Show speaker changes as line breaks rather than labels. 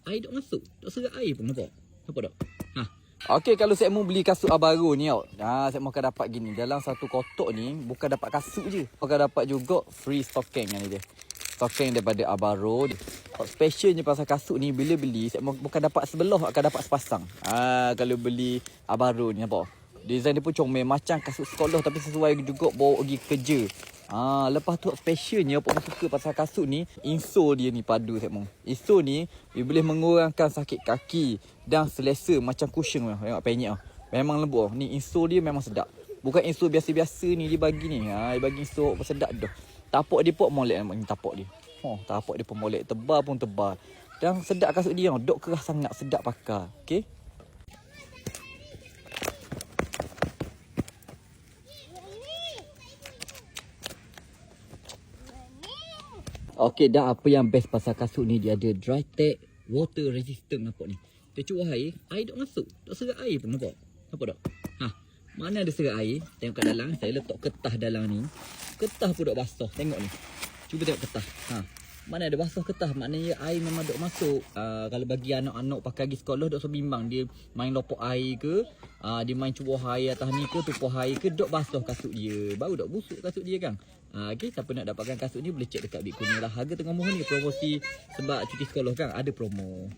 air dok masuk. Dok serat air pun nampak. Nampak tak? Ha.
Okey, kalau saya mau beli kasut baru ni tau. Saya mau akan dapat gini. Dalam satu kotak ni bukan dapat kasut je. Akan dapat juga free stocking yang ni dia. Stocking daripada Abaro. Specialnya pasal kasut ni bila beli saya bukan dapat sebelah, akan dapat sepasang. Kalau beli Abaro ni nampak. Design dia pun comel macam kasut sekolah tapi sesuai juga bawa pergi kerja. Lepas tu specialnya apa suka pasal kasut ni, insole dia ni padu saya mau. Insole ni dia boleh mengurangkan sakit kaki dan selesa macam cushion tu. Tengok penyek ah. Memang lembut. Ni insole dia memang sedap. Bukan insole biasa-biasa ni dia bagi ni. Dia bagi insole sedap dah. Tapak dia pun molek nampak ni tapak dia. Tapak dia pun molek, tebal pun tebal. Dan sedap kasut dia. Dok keras sangat, sedap pakai. Okey. Okey, dah apa yang best pasal kasut ni, dia ada dry tag, water resistant nampak ni. Kita curah air dok masuk. Dok serat air pun nampak. Nampak tak? Mana ada serat air, tengok kat dalam, saya letak kertas dalam ni. Kertas pun dok basah, tengok ni. Cuba tengok kertas. Mana ada basah kertas, maknanya air memang dok masuk. Kalau bagi anak-anak pakai pergi sekolah dok bimbang dia main lopok air ke, dia main cubuh air atas ni ke, tupuh air ke, dok basah kasut dia. Baru dok busuk kasut dia kan. Okey, siapa nak dapatkan kasut ni boleh check dekat Big Kuning lah. Harga tengah murah ni promosi sebab cuti sekolah kan, ada promo.